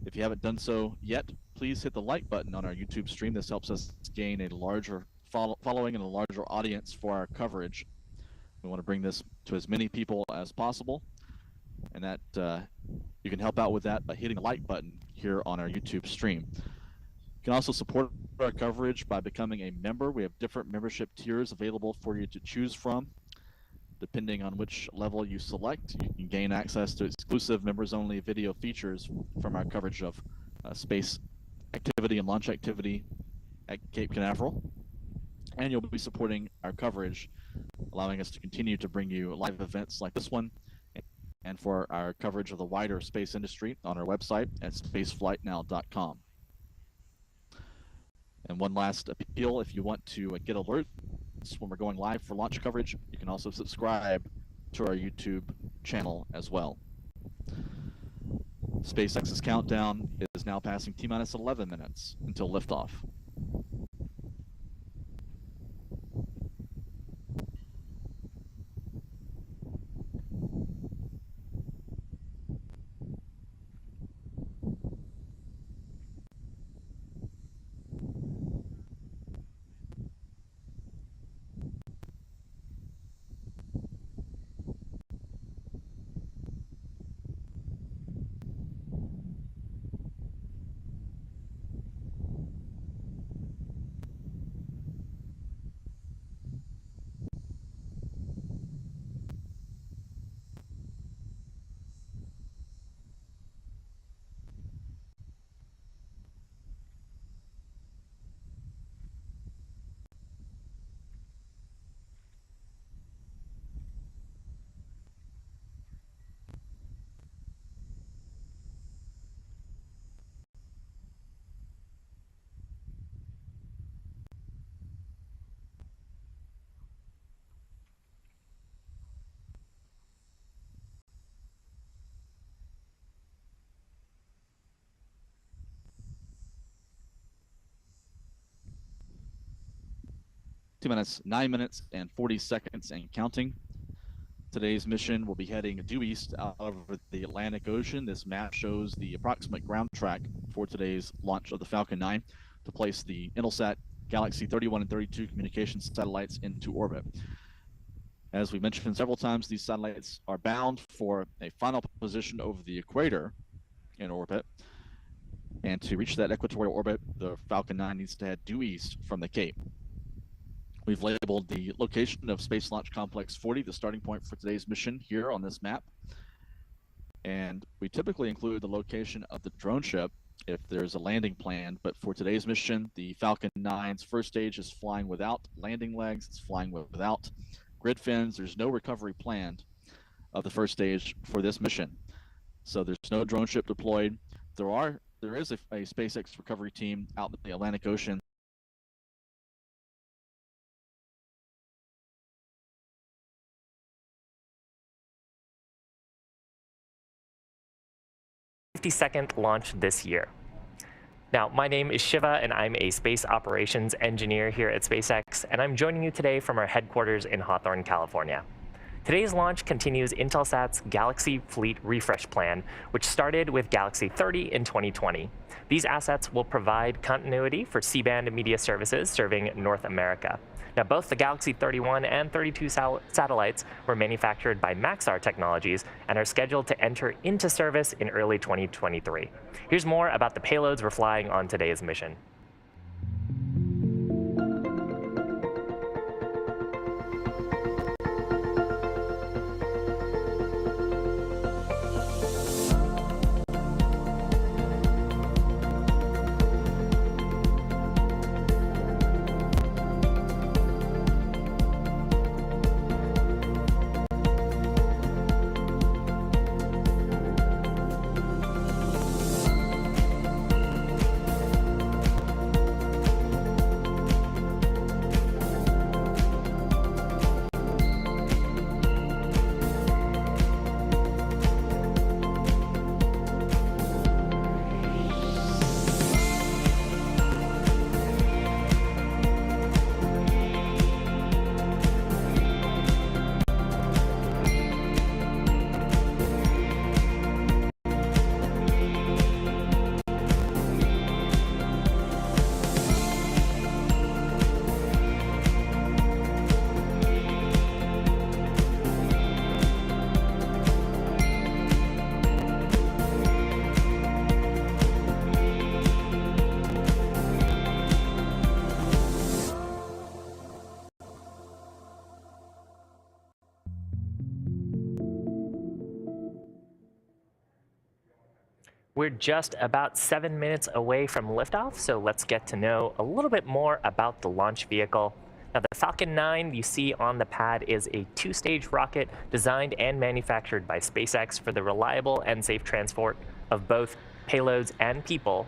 If you haven't done so yet, please hit the like button on our YouTube stream. This helps us gain a larger following and a larger audience for our coverage. We want to bring this to as many people as possible, and that you can help out with that by hitting the like button here on our YouTube stream. You can also support our coverage by becoming a member. We have different membership tiers available for you to choose from. Depending on which level you select, you can gain access to exclusive members-only video features from our coverage of space activity and launch activity at Cape Canaveral. And you'll be supporting our coverage, allowing us to continue to bring you live events like this one, and for our coverage of the wider space industry on our website at spaceflightnow.com. And one last appeal, if you want to get alerts when we're going live for launch coverage, you can also subscribe to our YouTube channel as well. SpaceX's countdown is now passing T-minus 11 minutes until liftoff. T-minus 9 minutes and 40 seconds and counting. Today's mission will be heading due east out over the Atlantic Ocean. This map shows the approximate ground track for today's launch of the Falcon 9 to place the Intelsat Galaxy 31 and 32 communications satellites into orbit. As we mentioned several times, these satellites are bound for a final position over the equator in orbit. And to reach that equatorial orbit, the Falcon 9 needs to head due east from the Cape. We've labeled the location of Space Launch Complex 40, the starting point for today's mission, here on this map. And we typically include the location of the drone ship if there's a landing planned, but for today's mission, the Falcon 9's first stage is flying without landing legs, it's flying without grid fins. There's no recovery planned of the first stage for this mission. So there's no drone ship deployed. There is a SpaceX recovery team out in the Atlantic Ocean. '52nd launch this year. Now, my name is Shiva, and I'm a space operations engineer here at SpaceX, and I'm joining you today from our headquarters in Hawthorne, California. Today's launch continues Intelsat's Galaxy Fleet Refresh Plan, which started with Galaxy 30 in 2020. These assets will provide continuity for C-band media services serving North America. Now, both the Galaxy 31 and 32 satellites were manufactured by Maxar Technologies and are scheduled to enter into service in early 2023. Here's more about the payloads we're flying on today's mission. We're just about 7 minutes away from liftoff, so let's get to know a little bit more about the launch vehicle. Now, the Falcon 9 you see on the pad is a two-stage rocket designed and manufactured by SpaceX for the reliable and safe transport of both payloads and people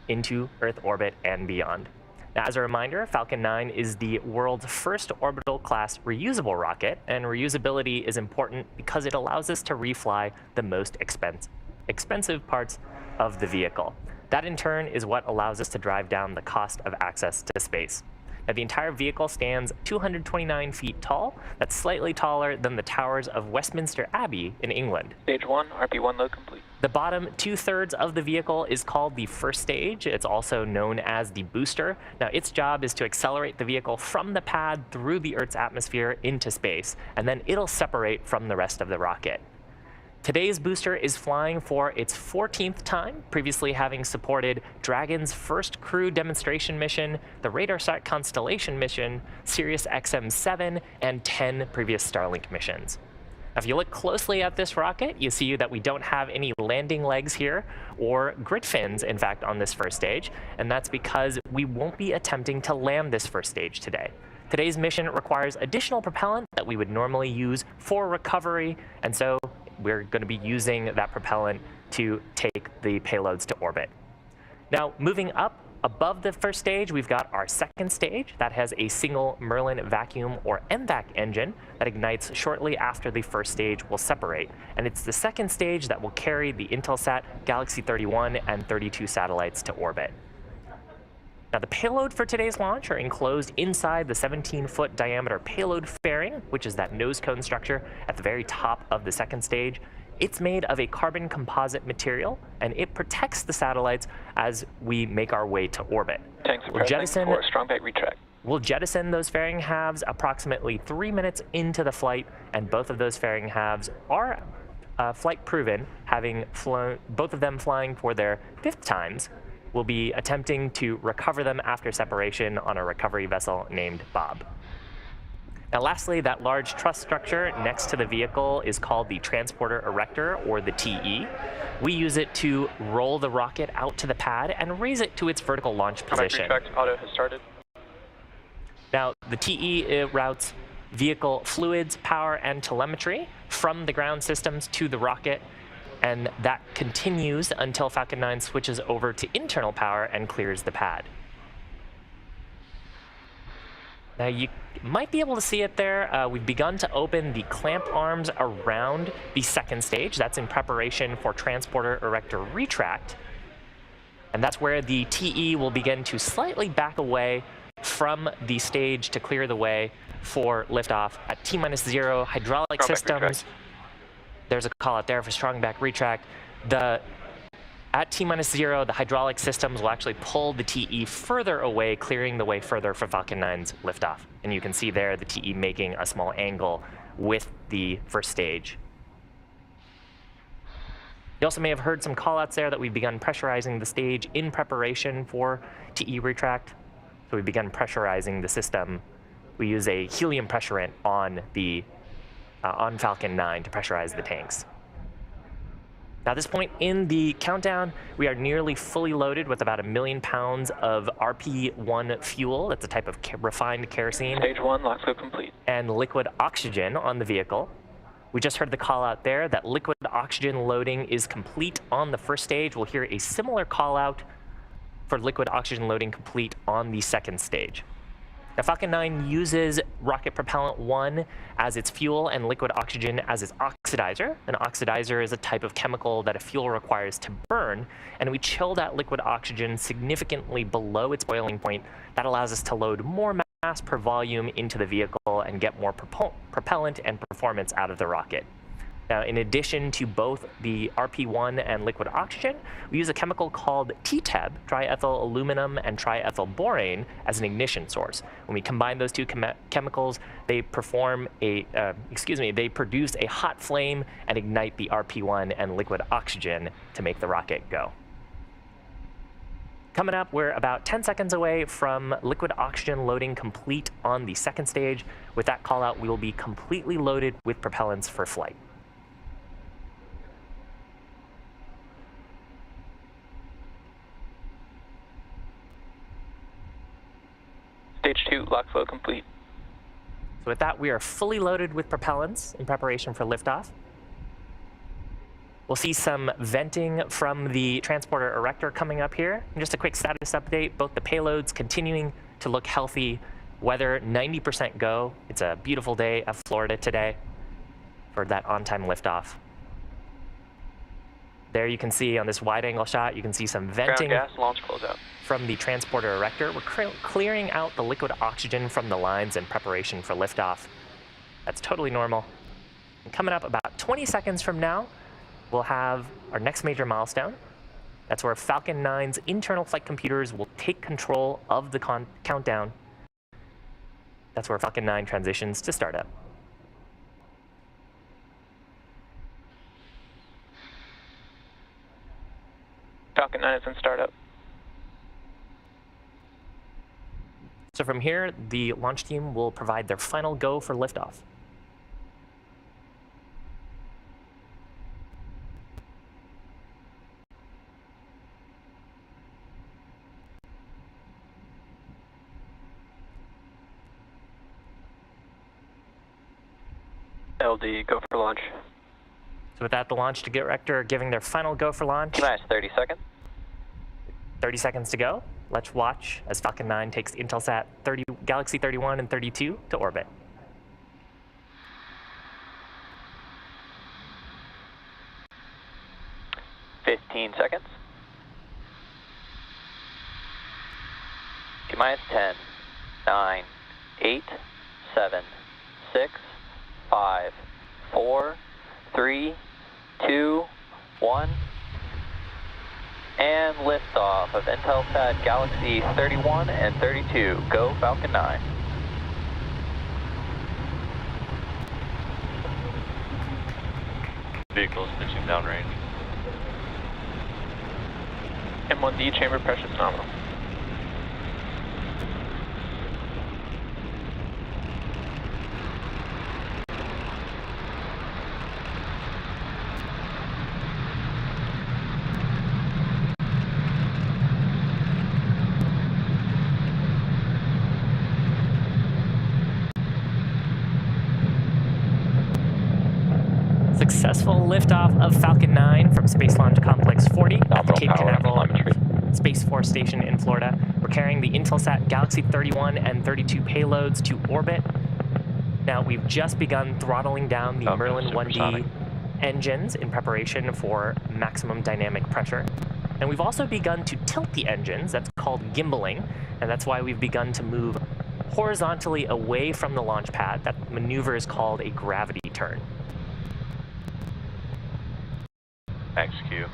into Earth orbit and beyond. Now, as a reminder, Falcon 9 is the world's first orbital-class reusable rocket, and reusability is important because it allows us to refly the most expensive parts of the vehicle. That, in turn, is what allows us to drive down the cost of access to space. Now, the entire vehicle stands 229 feet tall. That's slightly taller than the towers of Westminster Abbey in England. Stage 1, RP1 load complete. The bottom 2/3 of the vehicle is called the first stage. It's also known as the booster. Now, its job is to accelerate the vehicle from the pad through the Earth's atmosphere into space, and then it'll separate from the rest of the rocket. Today's booster is flying for its 14th time, previously having supported Dragon's first crew demonstration mission, the RadarSat Constellation mission, Sirius XM-7, and 10 previous Starlink missions. Now, if you look closely at this rocket, you see that we don't have any landing legs here or grid fins, in fact, on this first stage, and that's because we won't be attempting to land this first stage today. Today's mission requires additional propellant that we would normally use for recovery, and so we're going to be using that propellant to take the payloads to orbit. Now, moving up above the first stage, we've got our second stage that has a single Merlin vacuum or MVAC engine that ignites shortly after the first stage will separate. And it's the second stage that will carry the Intelsat Galaxy 31 and 32 satellites to orbit. Now, the payload for today's launch are enclosed inside the 17-foot diameter payload fairing, which is that nose cone structure at the very top of the second stage. It's made of a carbon composite material, and it protects the satellites as we make our way to orbit. Tanks are prepping for strong bait retract. We'll jettison those fairing halves approximately 3 minutes into the flight, and both of those fairing halves are flight proven, having flown, both of them flying for their 5th times. We'll be attempting to recover them after separation on a recovery vessel named Bob. Now, lastly, that large truss structure next to the vehicle is called the transporter erector, or the TE. We use it to roll the rocket out to the pad and raise it to its vertical launch position. Retract auto has started. Now, the TE routes vehicle fluids, power, and telemetry from the ground systems to the rocket, and that continues until Falcon 9 switches over to internal power and clears the pad. Now, you might be able to see it there. We've begun to open the clamp arms around the second stage. That's in preparation for transporter erector retract. And that's where the TE will begin to slightly back away from the stage to clear the way for liftoff at T-0 hydraulic systems. There's a call out there for strong back retract. At T-0, the hydraulic systems will actually pull the TE further away, clearing the way further for Falcon 9's liftoff. And you can see there the TE making a small angle with the first stage. You also may have heard some call-outs there that we've begun pressurizing the stage in preparation for TE retract. So we've begun pressurizing the system. We use a helium pressurant on Falcon 9 to pressurize the tanks. Now, at this point in the countdown, we are nearly fully loaded with about 1 million pounds of RP1 fuel. That's a type of refined kerosene. Stage 1, LOX go complete. And liquid oxygen on the vehicle. We just heard the call out there that liquid oxygen loading is complete on the first stage. We'll hear a similar call out for liquid oxygen loading complete on the second stage. Now, Falcon 9 uses rocket propellant 1 as its fuel and liquid oxygen as its oxidizer. An oxidizer is a type of chemical that a fuel requires to burn, and we chill that liquid oxygen significantly below its boiling point. That allows us to load more mass per volume into the vehicle and get more propellant and performance out of the rocket. Now, in addition to both the RP1 and liquid oxygen, we use a chemical called TTEB, triethyl aluminum and triethyl borane, as an ignition source. When we combine those two chemicals, they they produce a hot flame and ignite the RP1 and liquid oxygen to make the rocket go. Coming up, we're about 10 seconds away from liquid oxygen loading complete on the second stage. With that call out, we will be completely loaded with propellants for flight. Stage 2, lock flow complete. So with that, we are fully loaded with propellants in preparation for liftoff. We'll see some venting from the transporter erector coming up here. And just a quick status update, both the payloads continuing to look healthy. Weather, 90% go. It's a beautiful day of Florida today for that on-time liftoff. There you can see on this wide-angle shot, you can see some venting Ground gas, launch closeout. from the transporter erector. We're clearing out the liquid oxygen from the lines in preparation for liftoff. That's totally normal. And coming up about 20 seconds from now, we'll have our next major milestone. That's where Falcon 9's internal flight computers will take control of the countdown. That's where Falcon 9 transitions to startup. Falcon 9 is in startup. So from here, the launch team will provide their final go for liftoff. LD, go for launch. So with that, the launch director are giving their final go for launch. Nice, 30 seconds. 30 seconds to go. Let's watch as Falcon 9 takes Intelsat Galaxy 31 and 32 to orbit. Fifteen seconds. T-minus 10, 9, 8, 7, 6, 5, 4, 3, 2, 1. And liftoff of Intelsat Galaxy 31 and 32. Go Falcon 9. Vehicles pitching downrange. M1D chamber pressure is nominal. Successful liftoff of Falcon 9 from Space Launch Complex 40 at the Cape Canaveral Space Force Station in Florida. We're carrying the Intelsat Galaxy 31 and 32 payloads to orbit. Now, we've just begun throttling down the Merlin 1D engines in preparation for maximum dynamic pressure. And we've also begun to tilt the engines. That's called gimbaling, and that's why we've begun to move horizontally away from the launch pad. That maneuver is called a gravity turn. Max Q.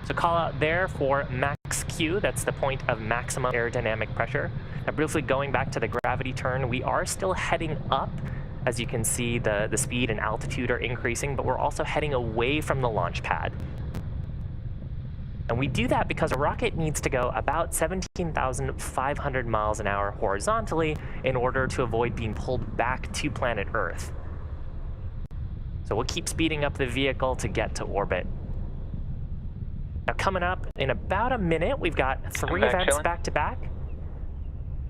So call out there for max Q, that's the point of maximum aerodynamic pressure. Now briefly going back to the gravity turn, we are still heading up. As you can see, the speed and altitude are increasing, but we're also heading away from the launch pad. And we do that because a rocket needs to go about 17,500 miles an hour horizontally in order to avoid being pulled back to planet Earth. So we'll keep speeding up the vehicle to get to orbit. Now coming up in about a minute, we've got 3 events back to back.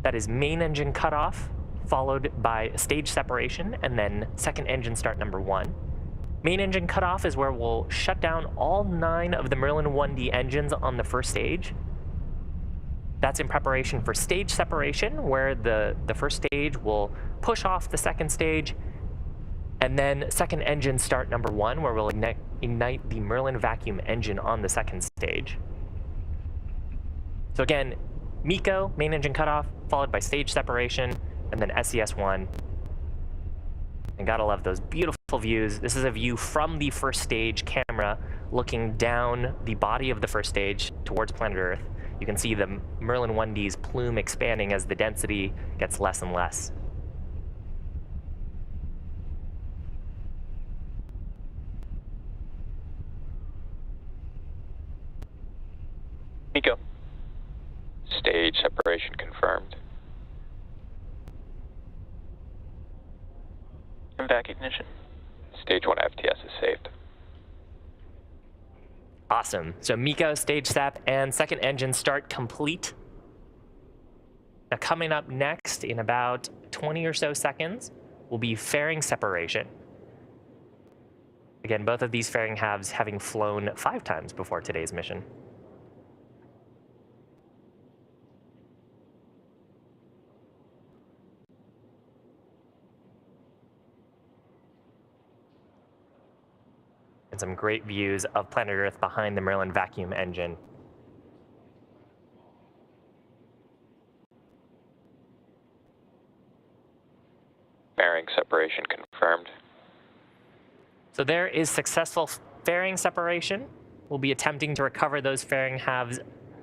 That is main engine cutoff, followed by stage separation, and then second engine start number 1. Main engine cutoff is where we'll shut down all 9 of the Merlin 1D engines on the first stage. That's in preparation for stage separation, where the first stage will push off the second stage, and then second engine start number 1, where we'll ignite the Merlin vacuum engine on the second stage. So again, MECO, main engine cutoff, followed by stage separation, and then SES-1. And gotta love those beautiful views. This is a view from the first stage camera looking down the body of the first stage towards planet Earth. You can see the Merlin 1D's plume expanding as the density gets less and less. MECO. Stage separation confirmed. And vac ignition. Stage 1 FTS is saved. Awesome. So MECO, stage sep, and second engine start complete. Now, coming up next in about 20 or so seconds will be fairing separation. Again, both of these fairing halves having flown 5 times before today's mission. And some great views of planet Earth behind the Merlin vacuum engine. Fairing separation confirmed. So there is successful fairing separation. We'll be attempting to recover those fairing halves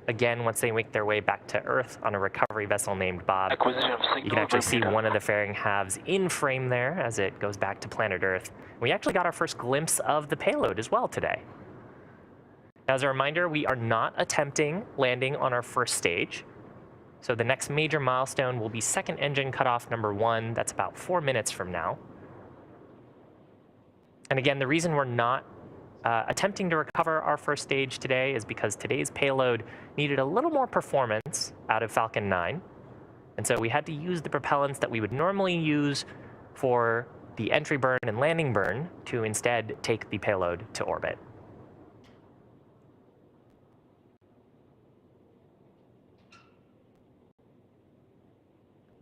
again once they make their way back to Earth on a recovery vessel named Bob. Acquisition of signal. You can actually see one of the fairing halves in frame there as it goes back to planet Earth. We actually got our first glimpse of the payload as well today. As a reminder, we are not attempting landing on our first stage. So the next major milestone will be second engine cutoff number 1. That's about 4 minutes from now. And again, the reason we're not attempting to recover our first stage today is because today's payload needed a little more performance out of Falcon 9. And so we had to use the propellants that we would normally use for the entry burn and landing burn to instead take the payload to orbit.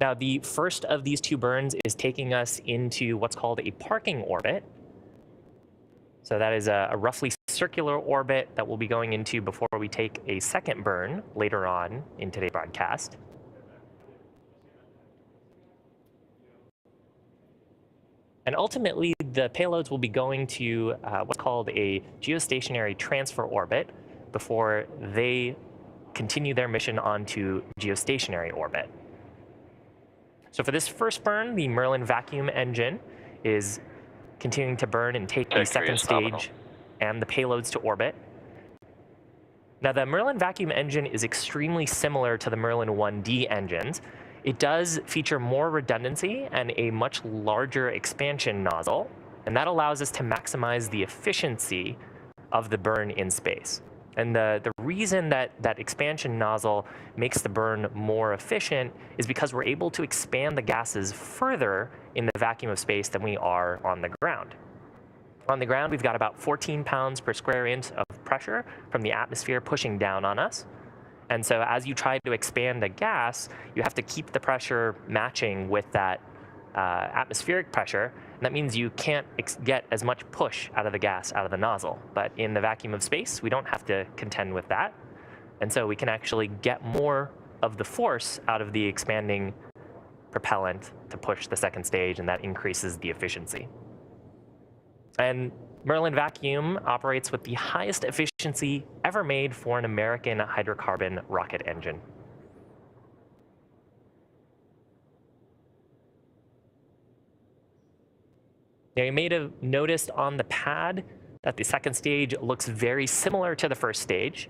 Now, the first of these 2 burns is taking us into what's called a parking orbit. So that is a roughly circular orbit that we'll be going into before we take a second burn later on in today's broadcast. And ultimately, the payloads will be going to what's called a geostationary transfer orbit before they continue their mission onto geostationary orbit. So for this first burn, the Merlin vacuum engine is continuing to burn and take the second stage and the payloads to orbit. Now, the Merlin vacuum engine is extremely similar to the Merlin 1D engines. It does feature more redundancy and a much larger expansion nozzle, and that allows us to maximize the efficiency of the burn in space. And the reason that that expansion nozzle makes the burn more efficient is because we're able to expand the gases further in the vacuum of space than we are on the ground. On the ground, we've got about 14 pounds per square inch of pressure from the atmosphere pushing down on us. And so as you try to expand a gas, you have to keep the pressure matching with that atmospheric pressure. And that means you can't get as much push out of the gas out of the nozzle. But in the vacuum of space, we don't have to contend with that. And so we can actually get more of the force out of the expanding propellant to push the second stage, and that increases the efficiency. And Merlin Vacuum operates with the highest efficiency ever made for an American hydrocarbon rocket engine. Now, you may have noticed on the pad that the second stage looks very similar to the first stage.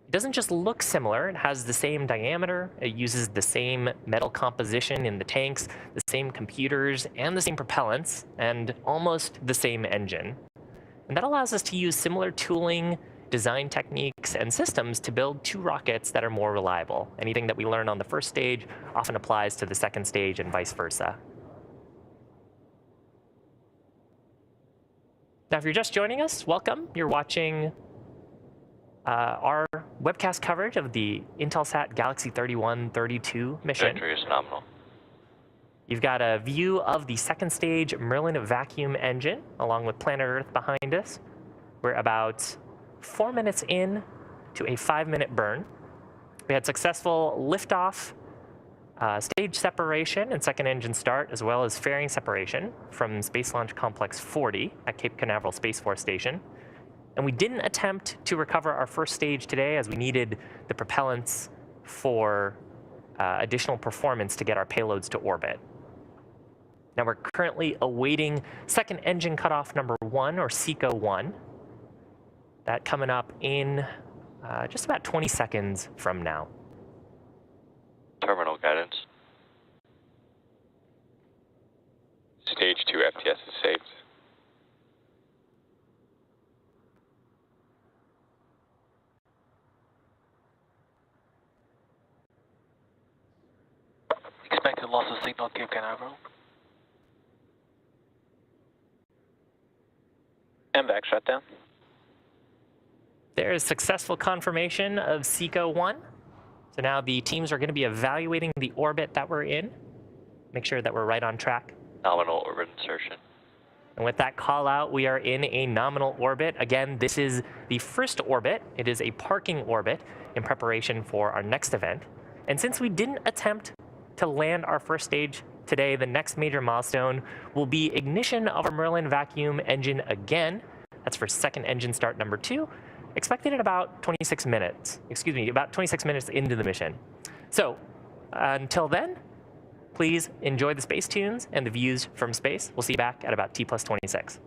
It doesn't just look similar, it has the same diameter, it uses the same metal composition in the tanks, the same computers, and the same propellants, and almost the same engine. And that allows us to use similar tooling, design techniques, and systems to build 2 rockets that are more reliable. Anything that we learn on the first stage often applies to the second stage and vice versa. Now, if you're just joining us, welcome. You're watching our webcast coverage of the Intelsat Galaxy 31-32 mission. Trajectory is nominal. You've got a view of the second stage Merlin vacuum engine, along with planet Earth behind us. We're about 4 minutes in to a 5-minute burn. We had successful liftoff, stage separation and second engine start, as well as fairing separation from Space Launch Complex 40 at Cape Canaveral Space Force Station. And we didn't attempt to recover our first stage today as we needed the propellants for additional performance to get our payloads to orbit. Now, we're currently awaiting second engine cutoff number 1, or SECO 1. That coming up in just about 20 seconds from now. Terminal guidance. Stage 2 FTS is saved. loss of signal, Cape Canaveral. MVAC shutdown. There is successful confirmation of SECO-1. So now the teams are going to be evaluating the orbit that we're in. Make sure that we're right on track. Nominal orbit insertion. And with that call out, we are in a nominal orbit. Again, this is the first orbit. It is a parking orbit in preparation for our next event. And since we didn't attempt to land our first stage today, the next major milestone will be ignition of our Merlin vacuum engine again. That's for second engine start number 2, expected in about 26 minutes. Excuse me, about 26 minutes into the mission. So until then, please enjoy the space tunes and the views from space. We'll see you back at about T+26.